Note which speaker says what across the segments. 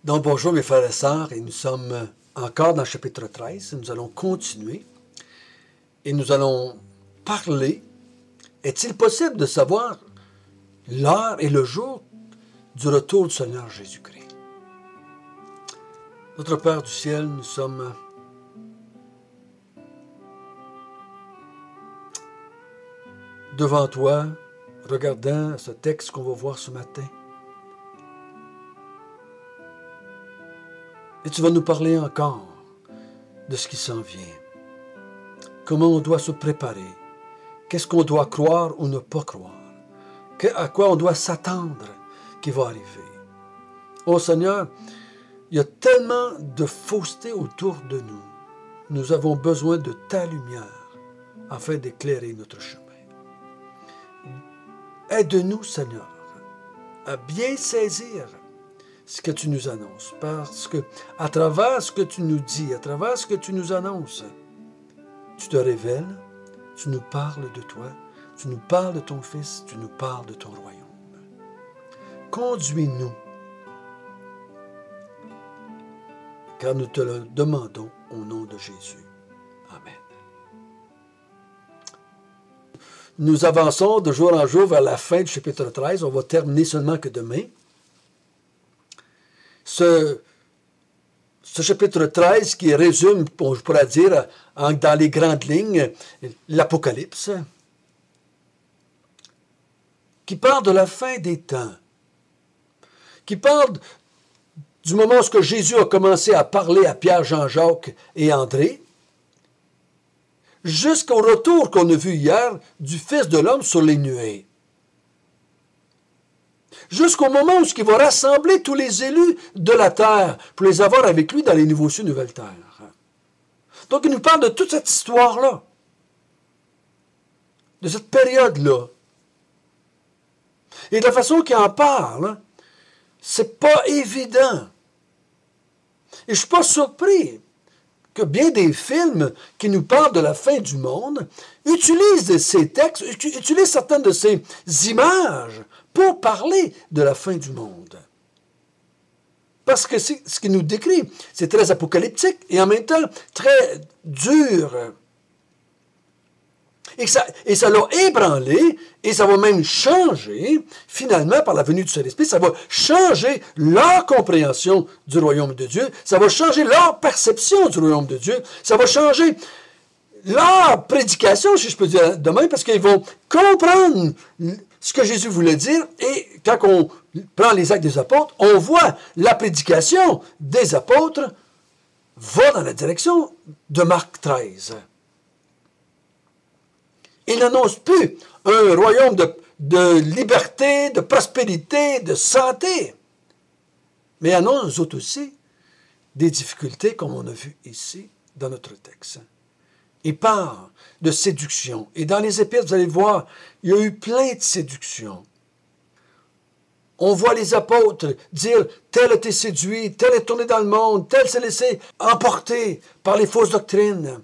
Speaker 1: Donc bonjour mes frères et sœurs, et nous sommes encore dans le chapitre 13, nous allons continuer et nous allons parler. Est-il possible de savoir l'heure et le jour du retour du Seigneur Jésus-Christ? Notre Père du ciel, nous sommes devant toi, regardant ce texte qu'on va voir ce matin. Et tu vas nous parler encore de ce qui s'en vient. Comment on doit se préparer. Qu'est-ce qu'on doit croire ou ne pas croire. À quoi on doit s'attendre qui va arriver. Oh Seigneur, il y a tellement de fausseté autour de nous. Nous avons besoin de ta lumière afin d'éclairer notre chemin. Aide-nous, Seigneur, à bien saisir ce que tu nous annonces, parce que à travers ce que tu nous dis, à travers ce que tu nous annonces, tu te révèles, tu nous parles de toi, tu nous parles de ton Fils, tu nous parles de ton royaume. Conduis-nous, car nous te le demandons au nom de Jésus. Amen. Nous avançons de jour en jour vers la fin du chapitre 13. On va terminer seulement que demain. Ce chapitre 13 qui résume, je pourrais dire, dans les grandes lignes, l'Apocalypse, qui parle de la fin des temps, qui parle du moment où Jésus a commencé à parler à Pierre, Jean-Jacques et André, jusqu'au retour qu'on a vu hier du Fils de l'homme sur les nuées. Jusqu'au moment où il va rassembler tous les élus de la terre pour les avoir avec lui dans les nouveaux cieux, nouvelles terres. Donc, il nous parle de toute cette histoire-là, de cette période-là. Et de la façon qu'il en parle, c'est pas évident. Et je ne suis pas surpris que bien des films qui nous parlent de la fin du monde utilisent ces textes, utilisent certaines de ces images pour parler de la fin du monde. Parce que ce qui nous décrit, c'est très apocalyptique et en même temps très dur. Et ça l'a ébranlé et ça va même changer, finalement, par la venue du Saint-Esprit, ça va changer leur compréhension du royaume de Dieu, ça va changer leur perception du royaume de Dieu, ça va changer leur prédication, si je peux dire demain, parce qu'ils vont comprendre ce que Jésus voulait dire, et quand on prend les actes des apôtres, on voit la prédication des apôtres va dans la direction de Marc 13. Il n'annonce plus un royaume de liberté, de prospérité, de santé, mais annonce aussi des difficultés, comme on a vu ici dans notre texte. Il parle de séduction. Et dans les épîtres, vous allez voir, il y a eu plein de séductions. On voit les apôtres dire « tel a été séduit, tel est tourné dans le monde, tel s'est laissé emporter par les fausses doctrines. »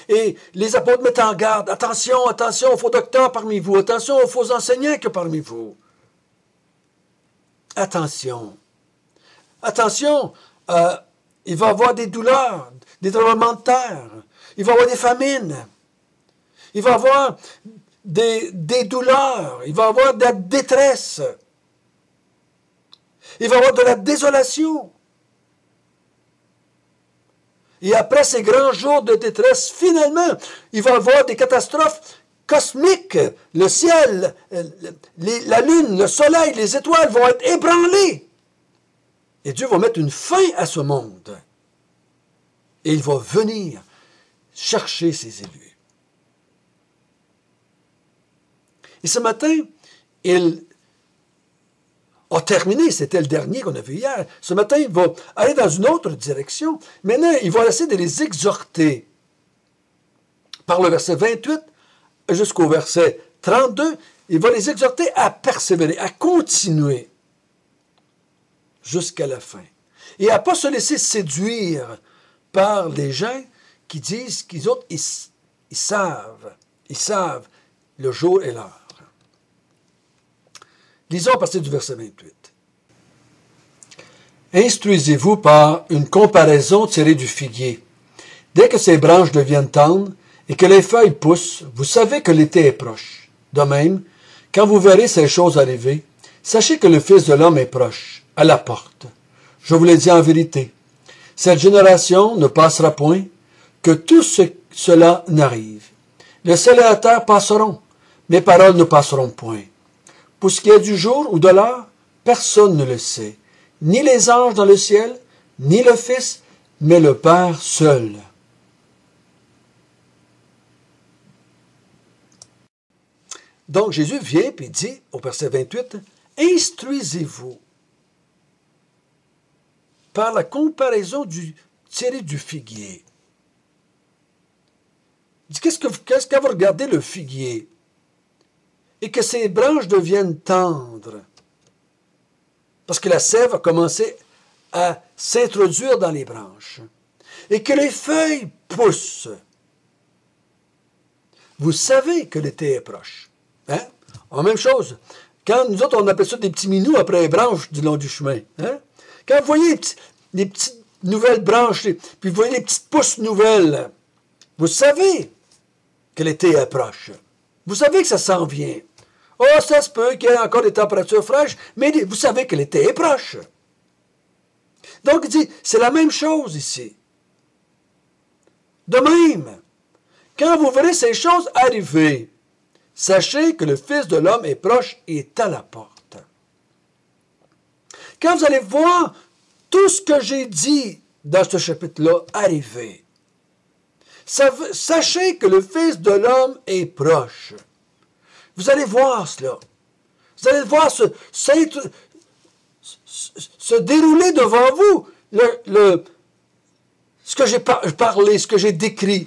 Speaker 1: Et les apôtres mettent en garde, attention, attention aux faux docteurs parmi vous, attention aux faux enseignants que parmi vous. Attention. Attention, il va y avoir des douleurs, des tremblements de terre, il va y avoir des famines, il va y avoir des douleurs, il va y avoir de la détresse, il va y avoir de la désolation. Et après ces grands jours de détresse, finalement, il va y avoir des catastrophes cosmiques. Le ciel, la lune, le soleil, les étoiles vont être ébranlés. Et Dieu va mettre une fin à ce monde. Et il va venir chercher ses élus. Et ce matin, il a terminé, c'était le dernier qu'on a vu hier. Ce matin, il va aller dans une autre direction. Maintenant, il va essayer de les exhorter. Par le verset 28 jusqu'au verset 32, il va les exhorter à persévérer, à continuer jusqu'à la fin. Et à ne pas se laisser séduire par les gens qui disent qu'ils autres, ils savent le jour et l'heure. Lisons à partir du verset 28. Instruisez-vous par une comparaison tirée du figuier. Dès que ses branches deviennent tendres et que les feuilles poussent, vous savez que l'été est proche. De même, quand vous verrez ces choses arriver, sachez que le Fils de l'homme est proche, à la porte. Je vous l'ai dit en vérité. Cette génération ne passera point, que tout cela n'arrive. Le ciel et la terre passeront, mes paroles ne passeront point. Pour ce qui est du jour ou de l'heure, personne ne le sait, ni les anges dans le ciel, ni le Fils, mais le Père seul. Donc Jésus vient et dit au verset 28, « Instruisez-vous par la comparaison tirée du figuier. » Il dit, qu'est-ce que vous regardez le figuier et que ses branches deviennent tendres? Parce que la sève a commencé à s'introduire dans les branches. Et que les feuilles poussent. Vous savez que l'été est proche. Hein? En même chose, quand nous autres, on appelle ça des petits minous après les branches du long du chemin. Hein? Quand vous voyez les petites nouvelles branches, puis vous voyez les petites pousses nouvelles, vous savez que l'été est proche. Vous savez que ça s'en vient. Oh, ça se peut qu'il y ait encore des températures fraîches, mais vous savez que l'été est proche. Donc, il dit, c'est la même chose ici. De même, quand vous verrez ces choses arriver, sachez que le Fils de l'homme est proche et est à la porte. Quand vous allez voir tout ce que j'ai dit dans ce chapitre-là arriver, sachez que le Fils de l'homme est proche. Vous allez voir cela. Vous allez voir se dérouler devant vous ce que j'ai parlé, ce que j'ai décrit.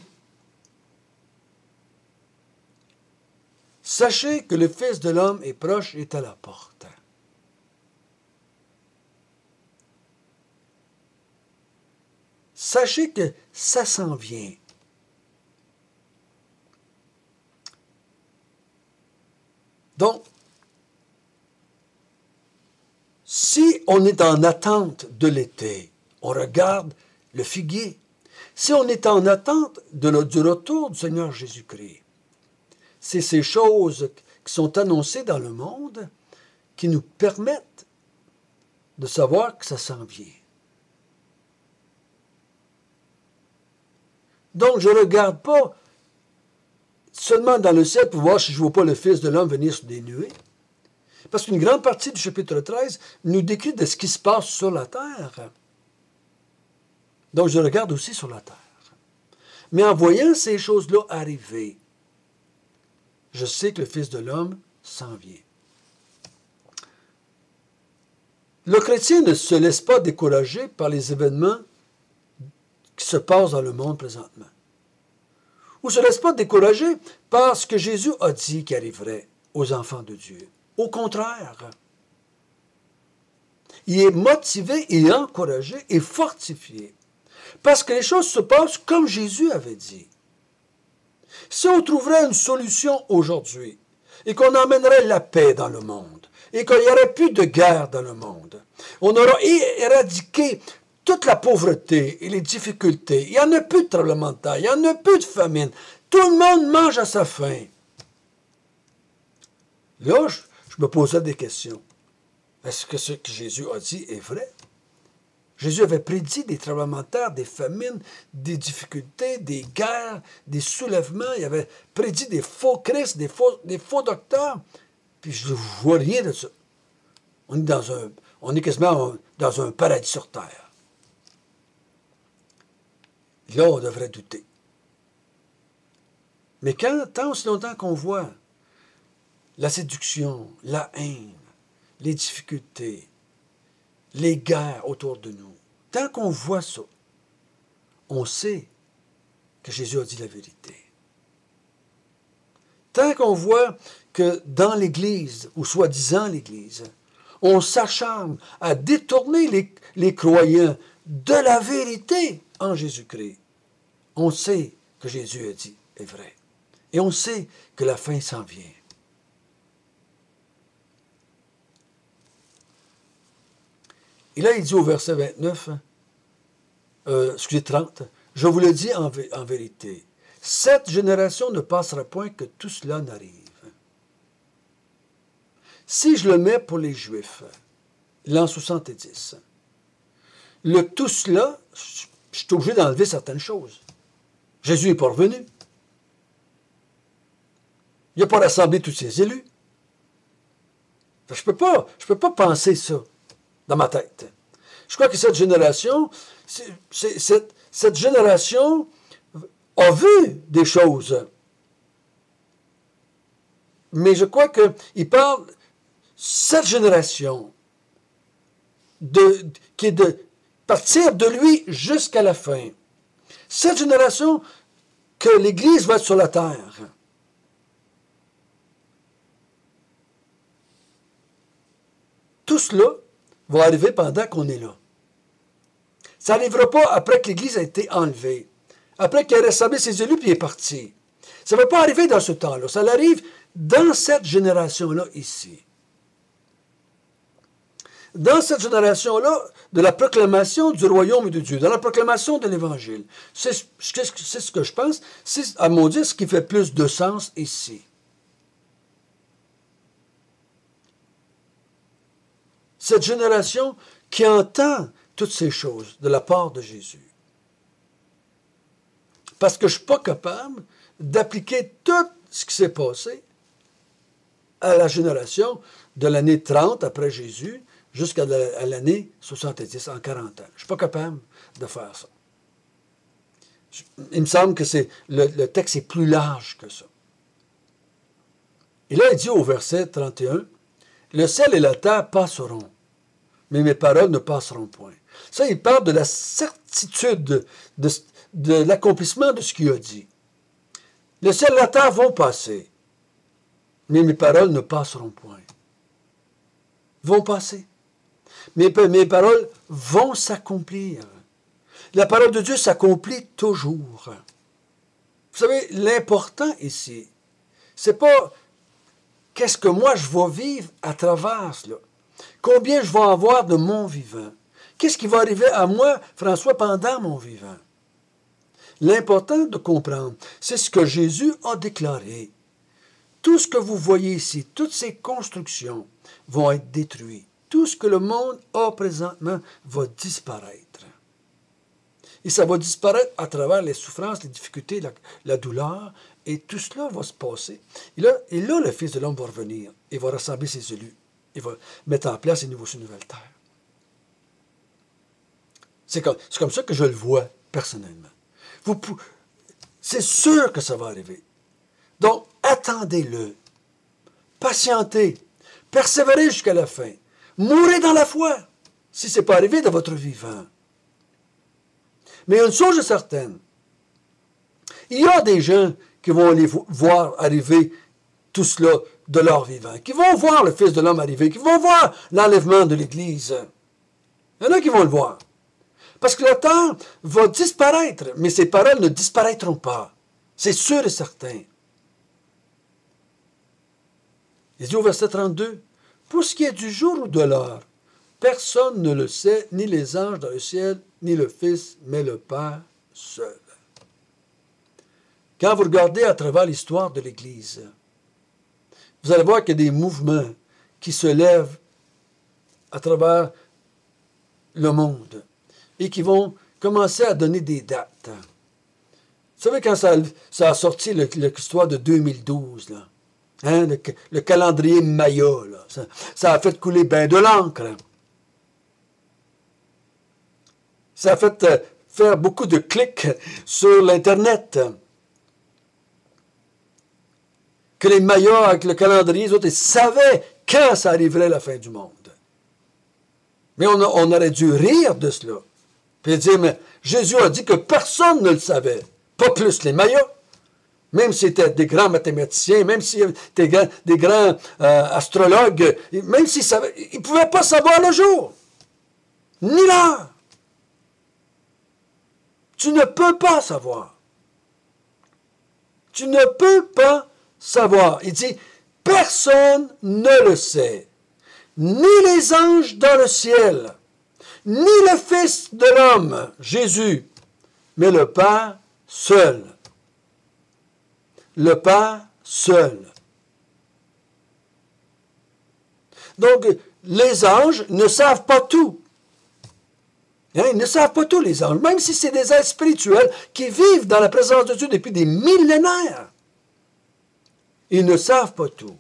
Speaker 1: Sachez que le Fils de l'homme est proche et est à la porte. Sachez que ça s'en vient. Donc, si on est en attente de l'été, on regarde le figuier. Si on est en attente du retour du Seigneur Jésus-Christ, c'est ces choses qui sont annoncées dans le monde qui nous permettent de savoir que ça s'en vient. Donc, je ne regarde pas seulement dans le ciel pour voir si je ne vois pas le Fils de l'homme venir sur des nuées. Parce qu'une grande partie du chapitre 13 nous décrit de ce qui se passe sur la terre. Donc, je regarde aussi sur la terre. Mais en voyant ces choses-là arriver, je sais que le Fils de l'homme s'en vient. Le chrétien ne se laisse pas décourager par les événements qui se passent dans le monde présentement. Ou ne se laisse pas décourager par ce que Jésus a dit qui arriverait aux enfants de Dieu. Au contraire, il est motivé et encouragé et fortifié. Parce que les choses se passent comme Jésus avait dit. Si on trouverait une solution aujourd'hui et qu'on emmènerait la paix dans le monde et qu'il n'y aurait plus de guerre dans le monde, on aura éradiqué toute la pauvreté et les difficultés. Il n'y en a plus de tremblement de terre, il n'y en a plus de famine. Tout le monde mange à sa faim. Là, je me posais des questions. Est-ce que ce que Jésus a dit est vrai? Jésus avait prédit des tremblements de terre, des famines, des difficultés, des guerres, des soulèvements. Il avait prédit des faux Christ, des faux docteurs. Puis je ne vois rien de ça. On est quasiment dans un paradis sur terre. Là, on devrait douter. Mais tant aussi longtemps qu'on voit la séduction, la haine, les difficultés, les guerres autour de nous, tant qu'on voit ça, on sait que Jésus a dit la vérité. Tant qu'on voit que dans l'Église, ou soi-disant l'Église, on s'acharne à détourner les croyants de la vérité en Jésus-Christ, on sait que Jésus a dit est vrai. Et on sait que la fin s'en vient. Et là, il dit au verset 29, excusez, 30, « Je vous le dis en vérité, cette génération ne passera point que tout cela n'arrive. » Si je le mets pour les Juifs, l'an 70, le tout cela, je suis obligé d'enlever certaines choses. Jésus n'est pas revenu. Il n'a pas rassemblé tous ses élus. Je ne peux pas penser ça dans ma tête. Je crois que cette génération, cette génération a vu des choses. Mais je crois qu'il parle, cette génération, qui est de partir de lui jusqu'à la fin. Cette génération que l'Église va être sur la terre. Tout cela va arriver pendant qu'on est là. Ça n'arrivera pas après que l'Église a été enlevée, après qu'il a rassemblé ses élus puis il est parti. Ça ne va pas arriver dans ce temps-là. Ça arrive dans cette génération-là ici. Dans cette génération-là, de la proclamation du royaume de Dieu, dans la proclamation de l'Évangile. C'est ce que je pense. C'est, à mon Dieu, ce qui fait plus de sens ici. Cette génération qui entend toutes ces choses de la part de Jésus. Parce que je ne suis pas capable d'appliquer tout ce qui s'est passé à la génération de l'année 30 après Jésus jusqu'à l'année 70, en 40 ans. Je ne suis pas capable de faire ça. Il me semble que le texte est plus large que ça. Et là, il dit au verset 31, « Le ciel et la terre passeront, mais mes paroles ne passeront point. » Ça, il parle de la certitude de l'accomplissement de ce qu'il a dit. Le ciel et la terre vont passer, mais mes paroles ne passeront point. Vont passer. Mes paroles vont s'accomplir. La parole de Dieu s'accomplit toujours. Vous savez, l'important ici, c'est pas qu'est-ce que moi je vais vivre à travers cela. Combien je vais avoir de mon vivant. Qu'est-ce qui va arriver à moi, François, pendant mon vivant. L'important de comprendre, c'est ce que Jésus a déclaré. Tout ce que vous voyez ici, toutes ces constructions vont être détruites. Tout ce que le monde a présentement va disparaître. Et ça va disparaître à travers les souffrances, les difficultés, la douleur, et tout cela va se passer. Et là, le Fils de l'homme va revenir, et va rassembler ses élus, et va mettre en place une nouvelle terre. C'est comme ça que je le vois, personnellement. C'est sûr que ça va arriver. Donc, attendez-le. Patientez. Persévérez jusqu'à la fin. Mourez dans la foi, si ce n'est pas arrivé dans votre vivant. Mais une chose est certaine, il y a des gens qui vont aller voir arriver tout cela de leur vivant, qui vont voir le Fils de l'homme arriver, qui vont voir l'enlèvement de l'Église. Il y en a qui vont le voir. Parce que le temps va disparaître, mais ces paroles ne disparaîtront pas. C'est sûr et certain. Il dit au verset 32, « Pour ce qui est du jour ou de l'heure, personne ne le sait, ni les anges dans le ciel, ni le Fils, mais le Père seul. » Quand vous regardez à travers l'histoire de l'Église, vous allez voir qu'il y a des mouvements qui se lèvent à travers le monde et qui vont commencer à donner des dates. Vous savez, quand ça a sorti l'histoire de 2012, là, hein, le calendrier Maya, là, ça a fait couler bien de l'encre. Ça a fait faire beaucoup de clics sur l'Internet. Que les Mayas, avec le calendrier, les autres, ils savaient quand ça arriverait la fin du monde. Mais on aurait dû rire de cela. Puis dire, mais Jésus a dit que personne ne le savait. Pas plus les Mayas. Même si c'était des grands mathématiciens, même si c'était des grands astrologues, même s'ils savaient, ils ne pouvaient pas savoir le jour. Ni l'heure. Tu ne peux pas savoir. Tu ne peux pas savoir. Il dit, personne ne le sait. Ni les anges dans le ciel, ni le Fils de l'homme, Jésus, mais le Père seul. Le Père seul. Donc, les anges ne savent pas tout. Hein, ils ne savent pas tout, les anges, même si c'est des êtres spirituels qui vivent dans la présence de Dieu depuis des millénaires. Ils ne savent pas tout.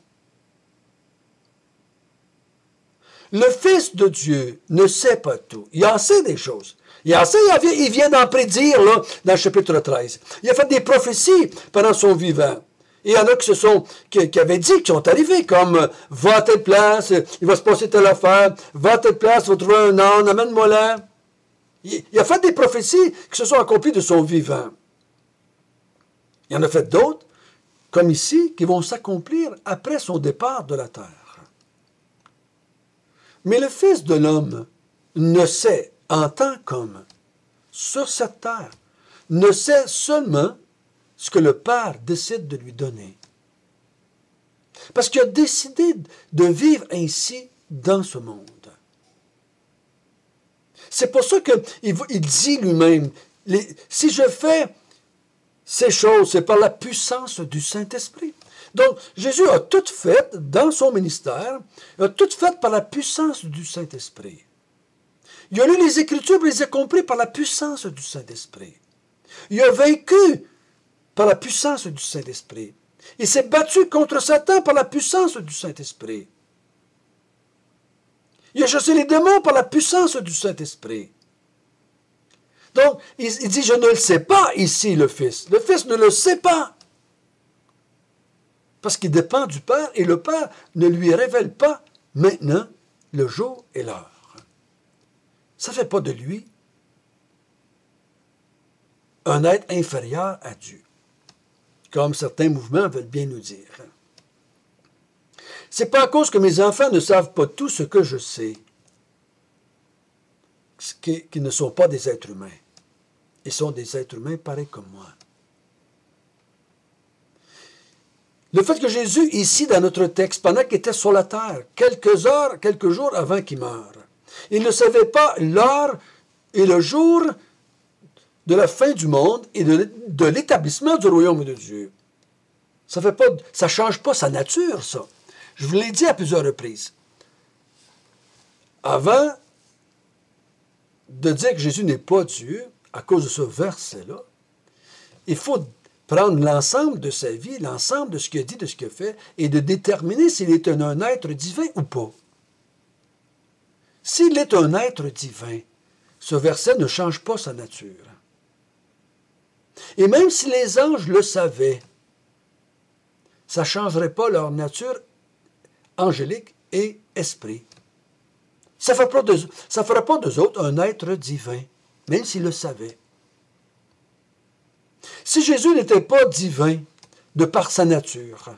Speaker 1: Le Fils de Dieu ne sait pas tout. Il en sait des choses. Il en sait, il vient d'en prédire là, dans le chapitre 13. Il a fait des prophéties pendant son vivant. Et il y en a qui avaient dit, qui sont arrivés, comme va à telle place, il va se passer telle affaire, va à telle place, il va trouver un âne, amène-moi là. Il a fait des prophéties qui se sont accomplies de son vivant. Il y en a fait d'autres, comme ici, qui vont s'accomplir après son départ de la terre. Mais le Fils de l'homme ne sait, en tant qu'homme, sur cette terre, ne sait seulement ce que le Père décide de lui donner. Parce qu'il a décidé de vivre ainsi dans ce monde. C'est pour ça qu'il dit lui-même, si je fais ces choses, c'est par la puissance du Saint-Esprit. Donc, Jésus a tout fait dans son ministère, a tout fait par la puissance du Saint-Esprit. Il a lu les Écritures, il les a compris par la puissance du Saint-Esprit. Il a vécu par la puissance du Saint-Esprit. Il s'est battu contre Satan par la puissance du Saint-Esprit. Il a chassé les démons par la puissance du Saint-Esprit. Donc, il dit, je ne le sais pas ici, le Fils. Le Fils ne le sait pas. Parce qu'il dépend du Père et le Père ne lui révèle pas maintenant le jour et l'heure. Ça ne fait pas de lui un être inférieur à Dieu, comme certains mouvements veulent bien nous dire. C'est pas à cause que mes enfants ne savent pas tout ce que je sais, qu'ils ne sont pas des êtres humains. Ils sont des êtres humains pareils comme moi. Le fait que Jésus, ici dans notre texte, pendant qu'il était sur la terre, quelques jours avant qu'il meure, il ne savait pas l'heure et le jour de la fin du monde et de l'établissement du royaume de Dieu. Ça ne change pas sa nature, ça. Je vous l'ai dit à plusieurs reprises. Avant de dire que Jésus n'est pas Dieu, à cause de ce verset-là, il faut prendre l'ensemble de sa vie, l'ensemble de ce qu'il a dit, de ce qu'il a fait, et de déterminer s'il est un être divin ou pas. S'il est un être divin, ce verset ne change pas sa nature. Et même si les anges le savaient, ça ne changerait pas leur nature angélique et esprit. Ça ne fera pas d'eux autres un être divin, même s'ils le savaient. Si Jésus n'était pas divin de par sa nature,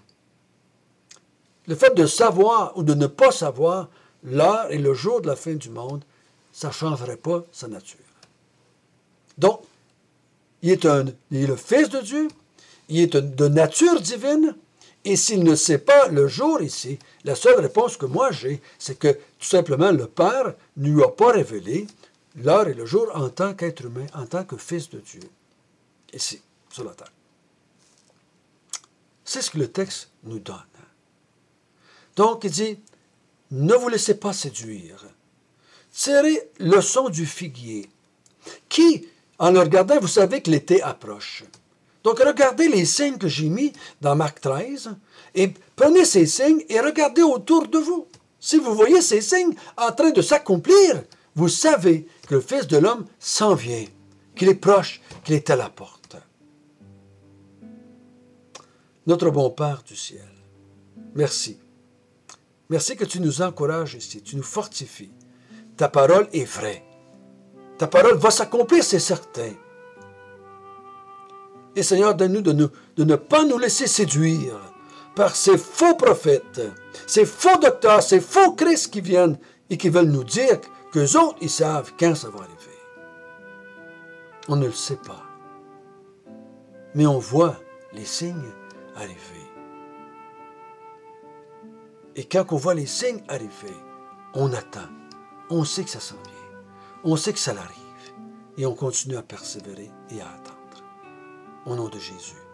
Speaker 1: le fait de savoir ou de ne pas savoir l'heure et le jour de la fin du monde, ça ne changerait pas sa nature. Donc, il est le Fils de Dieu, il est de nature divine, et s'il ne sait pas le jour ici, la seule réponse que moi j'ai, c'est que tout simplement le Père ne lui a pas révélé l'heure et le jour en tant qu'être humain, en tant que Fils de Dieu, ici, sur la terre. C'est ce que le texte nous donne. Donc, il dit, ne vous laissez pas séduire. Tirez leçon du figuier, qui, en le regardant, vous savez que l'été approche. Donc, regardez les signes que j'ai mis dans Marc 13, et prenez ces signes et regardez autour de vous. Si vous voyez ces signes en train de s'accomplir, vous savez que le Fils de l'homme s'en vient, qu'il est proche, qu'il est à la porte. Notre bon Père du ciel, merci. Merci que tu nous encourages ici, tu nous fortifies. Ta parole est vraie. Ta parole va s'accomplir, c'est certain. Et Seigneur, donne-nous de ne pas nous laisser séduire par ces faux prophètes, ces faux docteurs, ces faux Christ qui viennent et qui veulent nous dire qu'eux autres, ils savent quand ça va arriver. On ne le sait pas. Mais on voit les signes arriver. Et quand on voit les signes arriver, on attend. On sait que ça s'en vient. on sait que ça l'arrive. Et on continue à persévérer et à attendre. Au nom de Jésus.